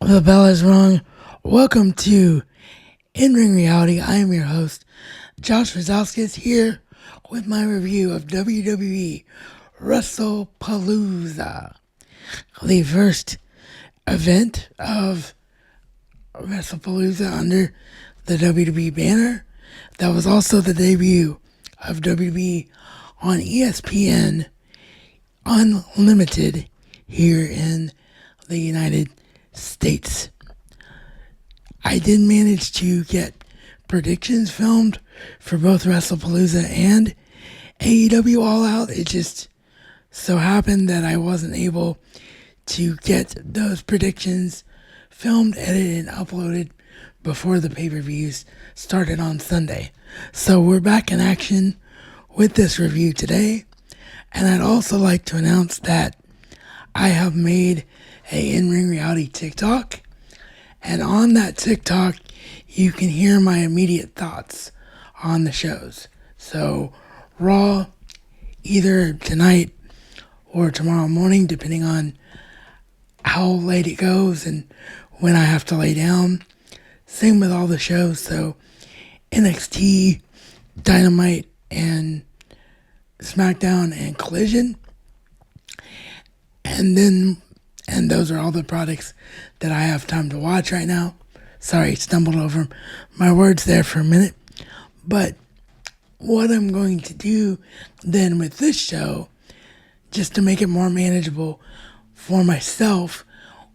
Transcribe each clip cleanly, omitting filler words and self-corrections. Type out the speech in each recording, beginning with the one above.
The bell is rung. Welcome to InRingReality. I am your host, Josh Razauskas, here with my review of WWE WrestlePalozza, the first event of WrestlePalozza under the WWE banner. That was also the debut of WWE on ESPN Unlimited here in the United States. I did manage to get predictions filmed for both WrestlePalozza and AEW All Out. It just so happened that I wasn't able to get those predictions filmed, edited, and uploaded before the pay-per-views started on Sunday. So we're back in action with this review today. And I'd also like to announce that I have made a InRingReality TikTok, and on that TikTok you can hear my immediate thoughts on the shows. So Raw, either tonight or tomorrow morning, depending on how late it goes and when I have to lay down. Same with all the shows, so NXT, Dynamite, and SmackDown, and Collision. And those are all the products that I have time to watch right now. Sorry, stumbled over my words there for a minute. But what I'm going to do then with this show, just to make it more manageable for myself,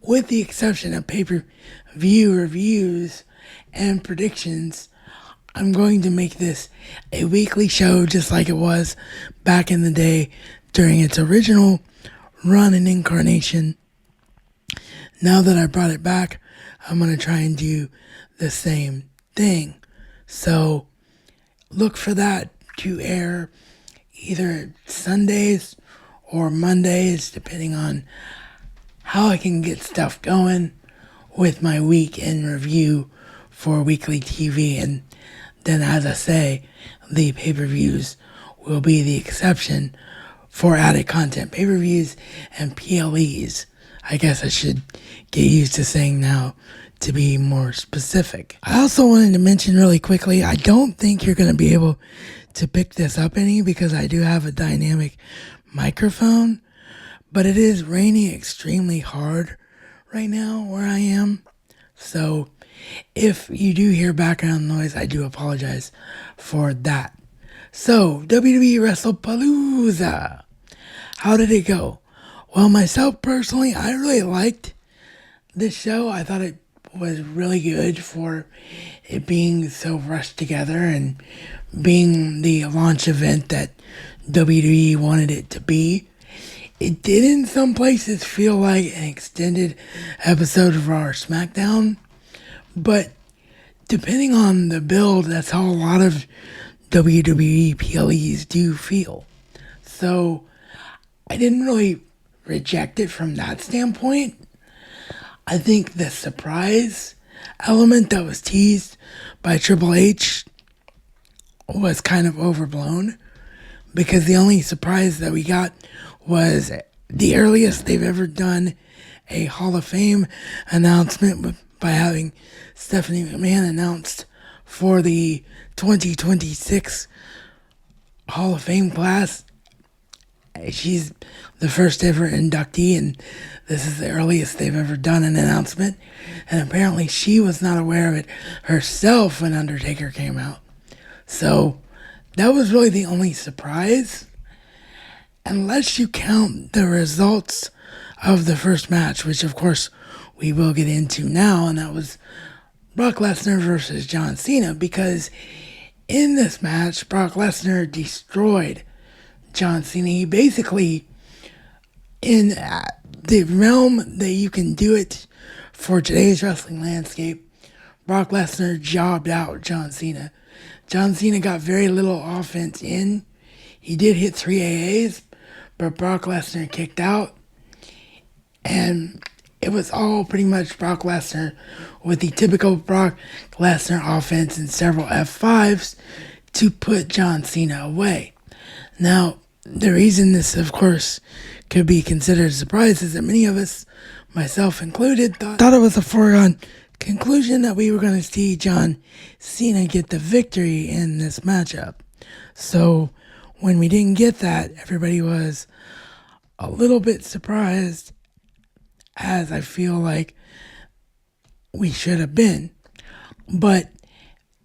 with the exception of pay-per-view reviews and predictions, I'm going to make this a weekly show just like it was back in the day during its original run and incarnation. Now that I brought it back, I'm going to try and do the same thing. So look for that to air either Sundays or Mondays, depending on how I can get stuff going with my week in review for weekly TV. And then, as I say, the pay-per-views will be the exception for added content. Pay-per-views and PLEs. I guess I should get used to saying now to be more specific. I also wanted to mention really quickly, I don't think you're going to be able to pick this up any because I do have a dynamic microphone, but it is raining extremely hard right now where I am. So if you do hear background noise, I do apologize for that. So, WWE WrestlePalozza. How did it go? Well, myself personally, I really liked this show. I thought it was really good for it being so rushed together and being the launch event that WWE wanted it to be. It did in some places feel like an extended episode of Raw or SmackDown, but depending on the build, that's how a lot of WWE PLEs do feel. So I didn't really reject it from that standpoint. I think the surprise element that was teased by Triple H was kind of overblown, because the only surprise that we got was the earliest they've ever done a Hall of Fame announcement by having Stephanie McMahon announced for the 2026 Hall of Fame class. She's the first ever inductee, and this is the earliest they've ever done an announcement. And apparently she was not aware of it herself when Undertaker came out. So that was really the only surprise, unless you count the results of the first match, which of course we will get into now, and that was Brock Lesnar versus John Cena, because in this match, Brock Lesnar destroyed John Cena. He basically, in the realm that you can do it for today's wrestling landscape, Brock Lesnar jobbed out John Cena. John Cena got very little offense in. He did hit 3 AAs, but Brock Lesnar kicked out. And it was all pretty much Brock Lesnar with the typical Brock Lesnar offense and several F5s to put John Cena away. Now, the reason this, of course, could be considered a surprise is that many of us myself included, thought it was a foregone conclusion that we were going to see John Cena get the victory in this matchup. So when we didn't get that, everybody was a little bit surprised, as I feel like we should have been. But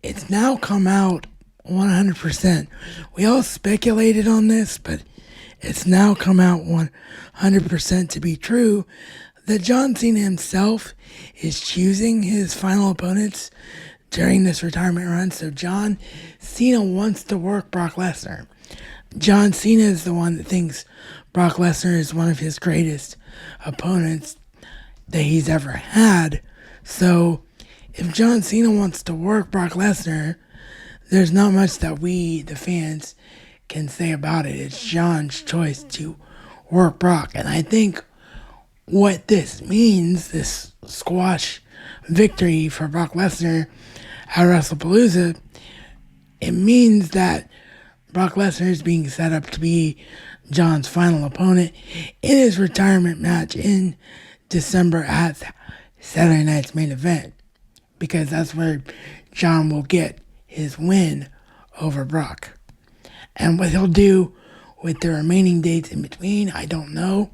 it's now come out 100%. We all speculated on this, but it's now come out 100% to be true that John Cena himself is choosing his final opponents during this retirement run. So John Cena wants to work Brock Lesnar. John Cena is the one that thinks Brock Lesnar is one of his greatest opponents that he's ever had. So if John Cena wants to work Brock Lesnar, there's not much that we, the fans, can say about it. It's John's choice to work Brock. And I think what this means, this squash victory for Brock Lesnar at WrestlePalooza, it means that Brock Lesnar is being set up to be John's final opponent in his retirement match in December at Saturday Night's Main Event, because that's where John will get his win over Brock. And what he'll do with the remaining dates in between, I don't know,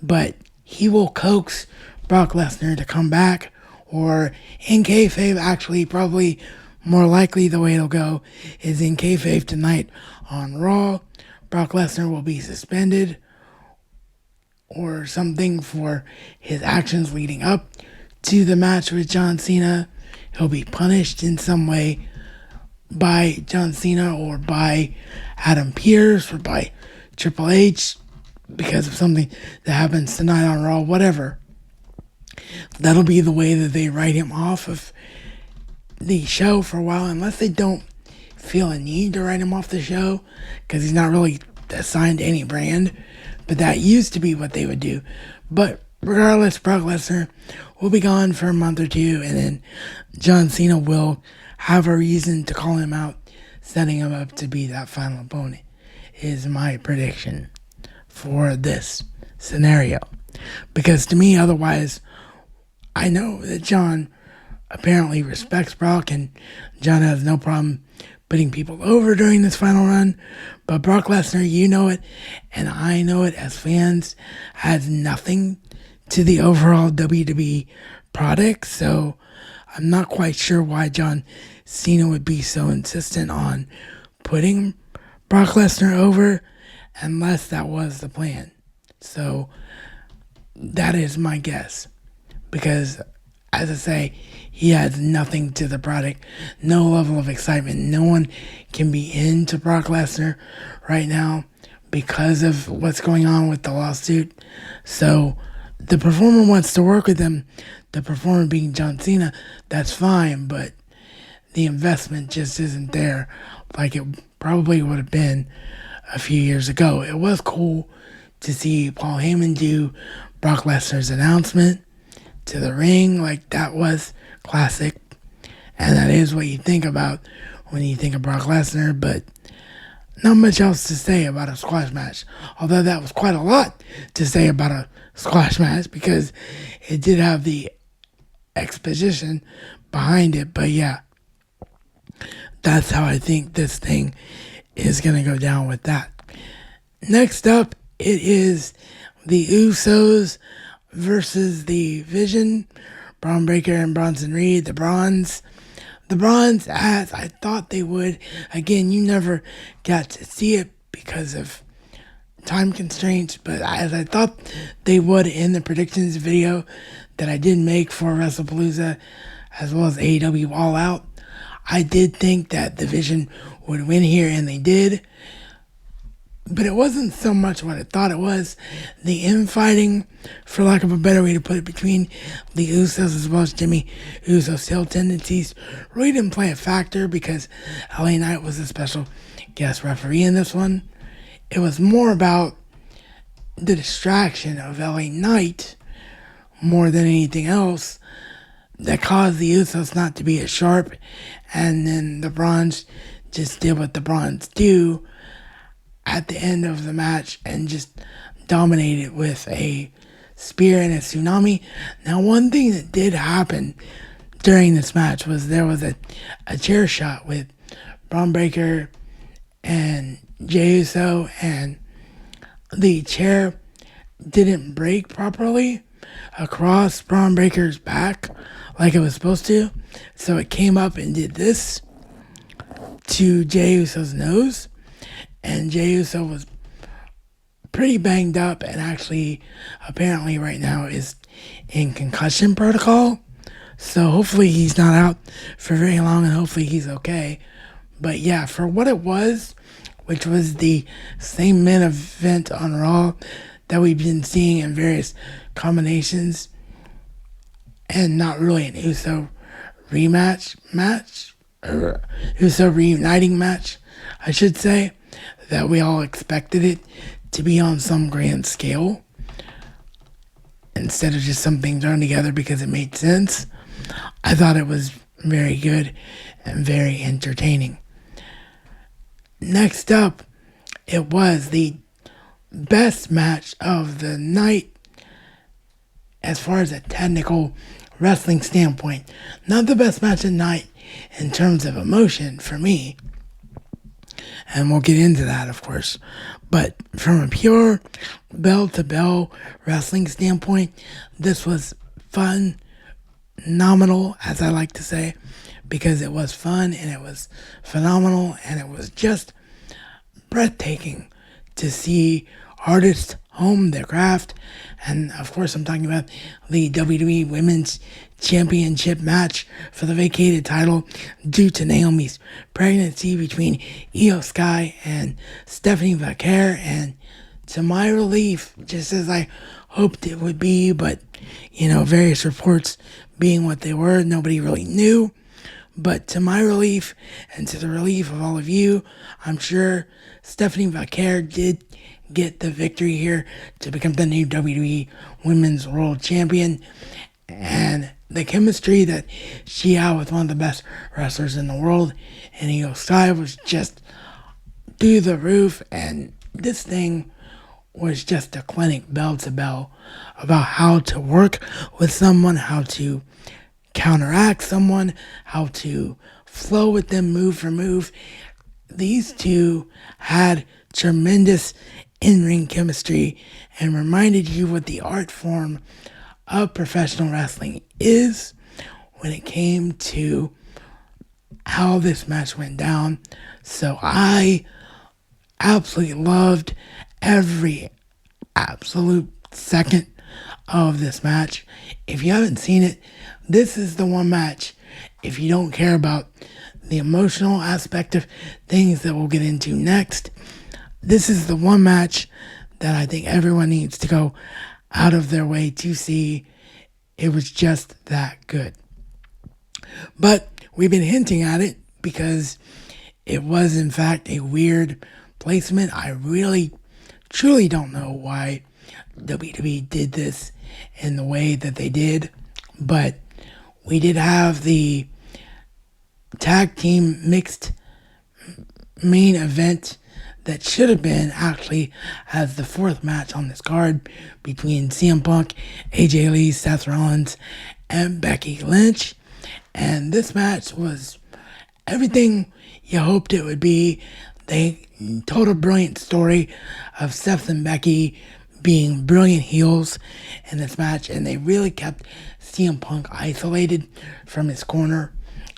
but he will coax Brock Lesnar to come back, or in kayfabe, actually, probably more likely the way it'll go is in kayfabe tonight on Raw, Brock Lesnar will be suspended or something for his actions leading up to the match with John Cena. He'll be punished in some way by John Cena or by Adam Pearce or by Triple H because of something that happens tonight on Raw, whatever. That'll be the way that they write him off of the show for a while, unless they don't feel a need to write him off the show because he's not really assigned to any brand. But that used to be what they would do. But regardless, Brock Lesnar will be gone for a month or two, and then John Cena will have a reason to call him out, setting him up to be that final opponent, is my prediction for this scenario. Because to me, otherwise, I know that John apparently respects Brock, and John has no problem putting people over during this final run. But Brock Lesnar, you know it, and I know it as fans, has nothing to the overall WWE product. So I'm not quite sure why John Cena would be so insistent on putting Brock Lesnar over unless that was the plan. So that is my guess. Because, as I say, he adds nothing to the product, no level of excitement. No one can be into Brock Lesnar right now because of what's going on with the lawsuit. So the performer wants to work with him, the performer being John Cena, that's fine, but the investment just isn't there like it probably would have been a few years ago. It was cool to see Paul Heyman do Brock Lesnar's announcement to the ring. Like, that was classic, and that is what you think about when you think of Brock Lesnar. But not much else to say about a squash match, although that was quite a lot to say about a squash match because it did have the exposition behind it. But yeah, that's how I think this thing is going to go down with that. Next up, it is the Usos versus the Vision, Braun Breaker and Bronson Reed, the Bronze, as I thought they would. Again, you never got to see it because of time constraints, but as I thought they would in the predictions video that I did make for WrestlePalooza, as well as AEW All Out, I did think that the Vision would win here, and they did. But it wasn't so much what I thought it was. The infighting, for lack of a better way to put it, between the Usos as well as Jimmy Uso's heel tendencies really didn't play a factor because LA Knight was a special guest referee in this one. It was more about the distraction of LA Knight more than anything else that caused the Usos not to be as sharp, and then the Bronze just did what the Bronze do at the end of the match and just dominated with a spear and a tsunami. Now, one thing that did happen during this match was there was a chair shot with Braun Breaker and Jey Uso, and the chair didn't break properly across Braun Breaker's back like it was supposed to. So it came up and did this to Jey Uso's nose. And Jey Uso was pretty banged up and actually apparently right now is in concussion protocol. So hopefully he's not out for very long and hopefully he's okay. But yeah, for what it was, which was the same main event on Raw that we've been seeing in various combinations and not really an Uso or Uso reuniting match, I should say, that we all expected it to be on some grand scale instead of just something thrown together because it made sense. I thought it was very good and very entertaining. Next up, it was the best match of the night as far as a technical wrestling standpoint. Not the best match of the night in terms of emotion for me, and we'll get into that, of course. But from a pure bell-to-bell wrestling standpoint, this was fun, phenomenal, as I like to say, because it was fun and it was phenomenal and it was just breathtaking to see artists hone their craft. And of course, I'm talking about the WWE Women's Championship match for the vacated title due to Naomi's pregnancy between Io Sky and Stephanie Vaquer. And to my relief, just as I hoped it would be, but various reports being what they were, nobody really knew. But to my relief and to the relief of all of you, I'm sure Stephanie Vaquer did get the victory here to become the new WWE Women's World Champion. And the chemistry that she had with one of the best wrestlers in the world, and Io Sky, was just through the roof. And this thing was just a clinic bell to bell about how to work with someone, how to counteract someone, how to flow with them move for move. These two had tremendous in-ring chemistry and reminded you what the art form of professional wrestling is when it came to how this match went down. So I absolutely loved every absolute second of this match. If you haven't seen it, this is the one match, if you don't care about the emotional aspect of things that we'll get into next, this is the one match that I think everyone needs to go out of their way to see. It was just that good. But we've been hinting at it because it was in fact a weird placement. I really, truly don't know why WWE did this in the way that they did, but we did have the tag team mixed main event that should have been actually as the fourth match on this card between CM Punk, AJ Lee, Seth Rollins, and Becky Lynch. And this match was everything you hoped it would be. They told a brilliant story of Seth and Becky being brilliant heels in this match, and they really kept CM Punk isolated from his corner,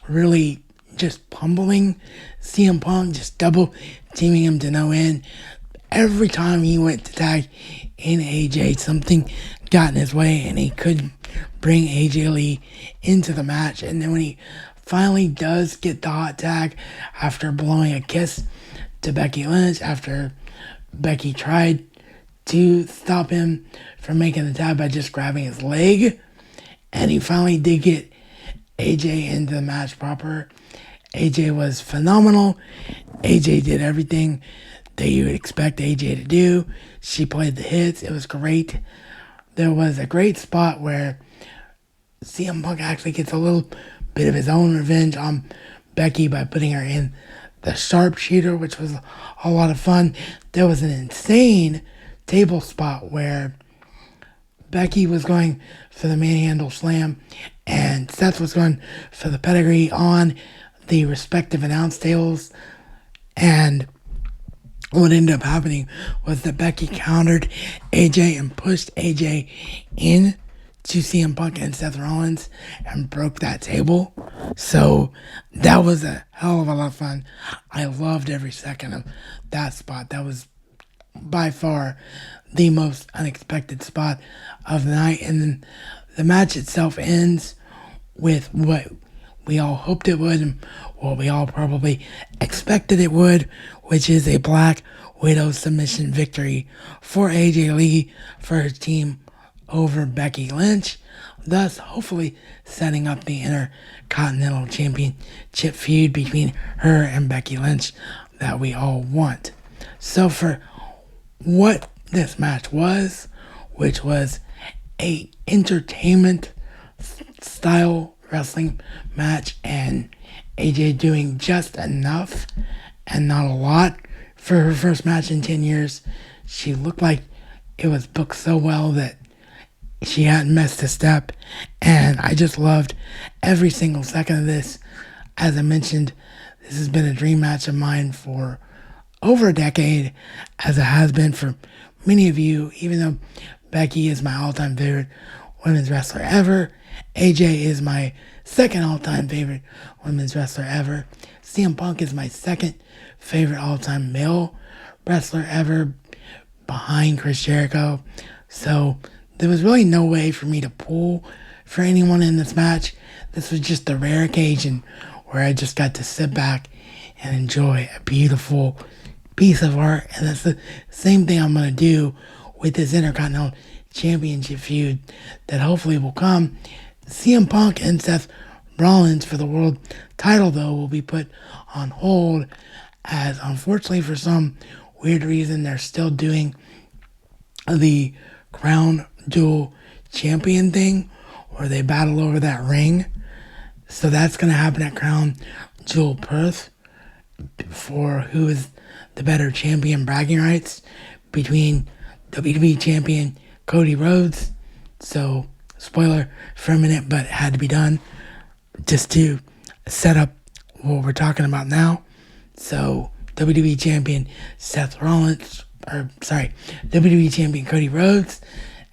really just pummeling CM Punk, just double teaming him to no end. Every time he went to tag in AJ, something got in his way and he couldn't bring AJ Lee into the match. And then when he finally does get the hot tag after blowing a kiss to Becky Lynch, after Becky tried to stop him from making the tag by just grabbing his leg, and he finally did get AJ into the match proper. AJ was phenomenal. AJ did everything that you would expect AJ to do. She played the hits. It was great. There was a great spot where CM Punk actually gets a little bit of his own revenge on Becky by putting her in the sharpshooter, which was a lot of fun. There was an insane table spot where Becky was going for the manhandle slam, and Seth was going for the pedigree on the respective announce tables. And what ended up happening was that Becky countered AJ and pushed AJ in to CM Punk and Seth Rollins and broke that table. So that was a hell of a lot of fun. I loved every second of that spot. That was by far the most unexpected spot of the night. And then the match itself ends with what we all hoped it would and what we all probably expected it would, which is a Black Widow submission victory for AJ Lee for her team over Becky Lynch, thus hopefully setting up the Intercontinental Championship feud between her and Becky Lynch that we all want. So for what this match was, which was a entertainment style wrestling match and AJ doing just enough and not a lot for her first match in 10 years. She looked like it was booked so well that she hadn't missed a step, and I just loved every single second of this. As I mentioned, this has been a dream match of mine for over a decade, as it has been for many of you, even though Becky is my all-time favorite women's wrestler ever. AJ is my second all-time favorite women's wrestler ever. CM Punk is my second favorite all-time male wrestler ever, behind Chris Jericho. So there was really no way for me to pull for anyone in this match. This was just a rare occasion where I just got to sit back and enjoy a beautiful piece of art. And that's the same thing I'm going to do with this Intercontinental Championship feud that hopefully will come. CM Punk and Seth Rollins for the world title, though, will be put on hold, as unfortunately for some weird reason they're still doing the Crown Jewel champion thing where they battle over that ring. So that's going to happen at Crown Jewel Perth for who is the better champion bragging rights between WWE champion Cody Rhodes. So spoiler for a minute, but it had to be done just to set up what we're talking about now. So WWE champion WWE champion Cody Rhodes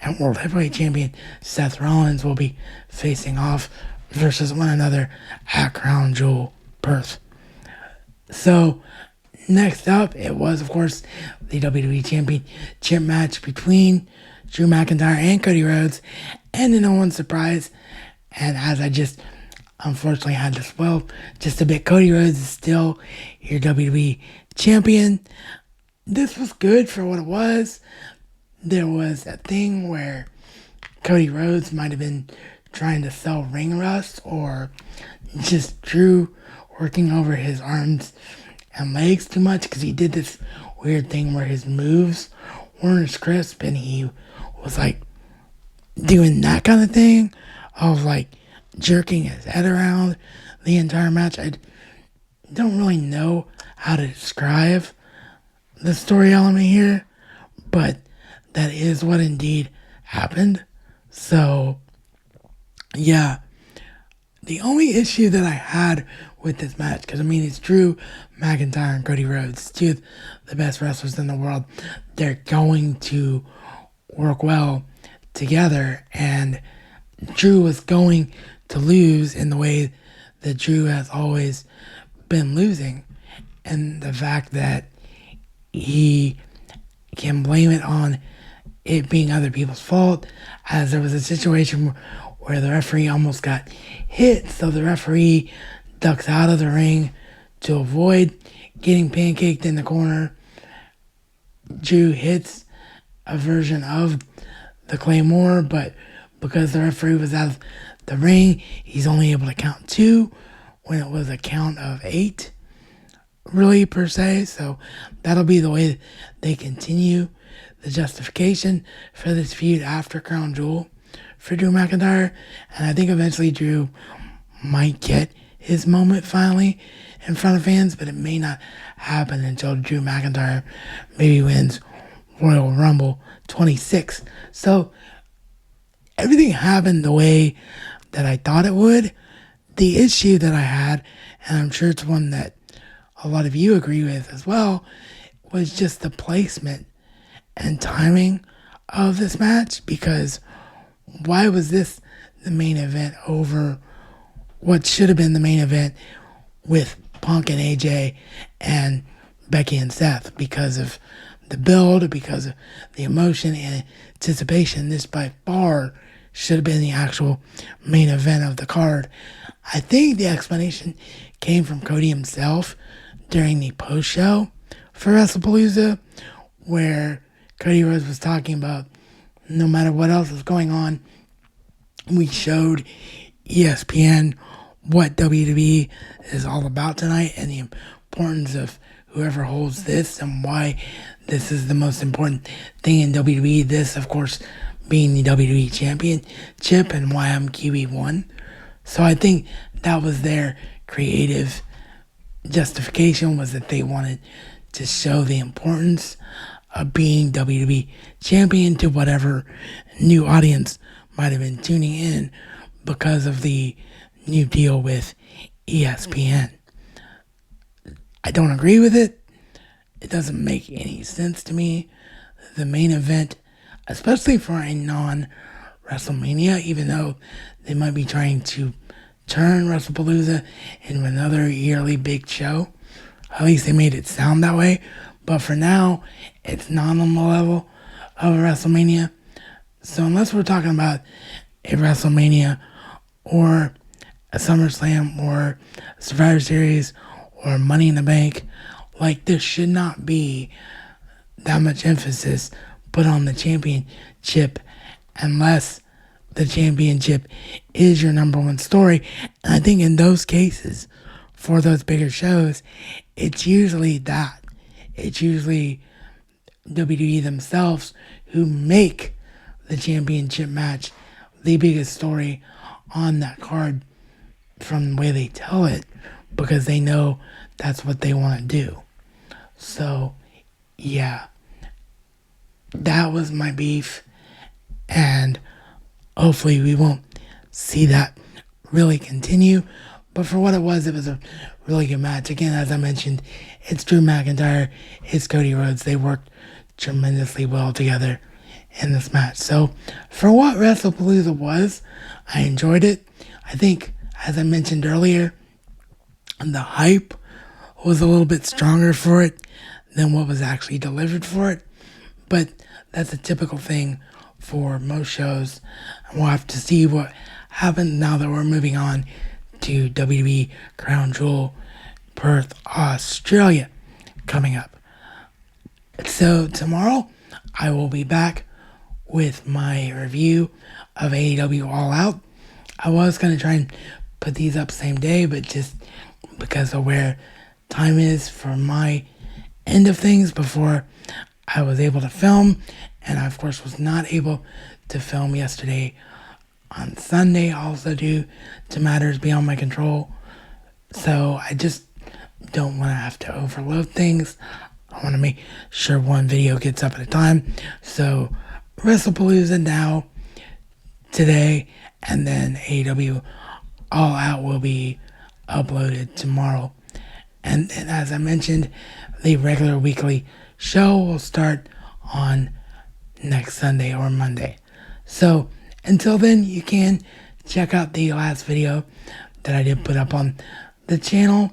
and World Heavyweight Champion Seth Rollins will be facing off versus one another at Crown Jewel Perth. So next up, it was, of course, the WWE Championship match between Drew McIntyre and Cody Rhodes. And to no one's surprise, and as I just unfortunately had to spoil just a bit, Cody Rhodes is still your WWE champion. This was good for what it was. There was a thing where Cody Rhodes might have been trying to sell ring rust, or just Drew working over his arms and legs too much, because he did this weird thing where his moves weren't as crisp, and he was like doing that kind of thing of like jerking his head around the entire match. I don't really know how to describe the story element here, but that is what indeed happened. So yeah, the only issue that I had with this match, because I mean it's Drew McIntyre and Cody Rhodes, two of the best wrestlers in the world. They're going to work well together, and Drew was going to lose in the way that Drew has always been losing, and the fact that he can blame it on it being other people's fault, as there was a situation where the referee almost got hit, so the referee ducks out of the ring to avoid getting pancaked in the corner. Drew hits a version of the Claymore, but because the referee was out of the ring, he's only able to count 2 when it was a count of 8, really, per se. So that'll be the way they continue the justification for this feud after Crown Jewel for Drew McIntyre. And I think eventually Drew might get his moment finally in front of fans, but it may not happen until Drew McIntyre maybe wins Royal Rumble 26. So everything happened the way that I thought it would. The issue that I had, and I'm sure it's one that a lot of you agree with as well, was just the placement and timing of this match. Because why was this the main event over what should have been the main event with Punk and AJ and Becky and Seth? Because of the build, because of the emotion and anticipation, this by far should have been the actual main event of the card. I think the explanation came from Cody himself during the post show for WrestlePalooza, where Cody Rhodes was talking about no matter what else was going on, we showed ESPN what WWE is all about tonight and the importance of whoever holds this and why this is the most important thing in WWE. This, of course, being the WWE Championship and why I'm QB1. So I think that was their creative justification, was that they wanted to show the importance of being WWE Champion to whatever new audience might have been tuning in because of the new deal with ESPN. I don't agree with it. It doesn't make any sense to me. The main event, especially for a non-WrestleMania, even though they might be trying to turn WrestlePalooza into another yearly big show. At least they made it sound that way. But for now, it's not on the level of a WrestleMania. So unless we're talking about a WrestleMania or a SummerSlam or a Survivor Series or Money in the Bank, like there should not be that much emphasis put on the championship unless the championship is your number one story. And I think in those cases, for those bigger shows, it's usually that. It's usually WWE themselves who make the championship match the biggest story on that card from the way they tell it, because they know that's what they want to do. So, yeah, that was my beef, and hopefully we won't see that really continue. But for what it was a really good match. Again, as I mentioned, it's Drew McIntyre, it's Cody Rhodes. They worked tremendously well together in this match. So for what WrestlePalooza was, I enjoyed it. I think, as I mentioned earlier, the hype was a little bit stronger for it than what was actually delivered for it. But that's a typical thing for most shows. We'll have to see what happens now that we're moving on to WWE Crown Jewel Perth, Australia coming up. So tomorrow I will be back with my review of AEW All Out. I was going to try and put these up same day, but just because of where time is for my end of things before I was able to film, and I of course was not able to film yesterday on Sunday, also due to matters beyond my control. So I just don't want to have to overload things. I want to make sure one video gets up at a time. So WrestlePalooza now, today, and then AEW All Out will be uploaded tomorrow. And as I mentioned, the regular weekly show will start on next Sunday or Monday. So until then, you can check out the last video that I did put up on the channel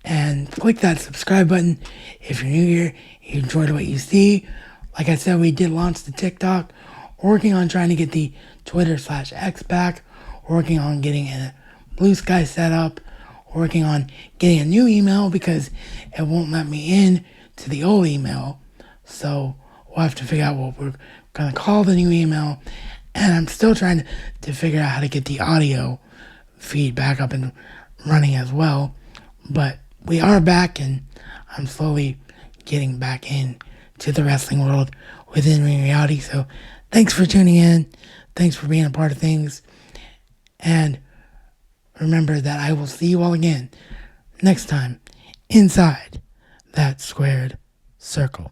and click that subscribe button if you're new here, you enjoyed what you see. Like I said, we did launch the TikTok, working on trying to get the Twitter/X back, working on getting a Blue Sky set up, working on getting a new email because it won't let me in to the old email. So we'll have to figure out what we're going to call the new email. And I'm still trying to figure out how to get the audio feed back up and running as well. But we are back, and I'm slowly getting back in to the wrestling world with InRingReality. So thanks for tuning in. Thanks for being a part of things. And remember that I will see you all again next time inside that squared circle.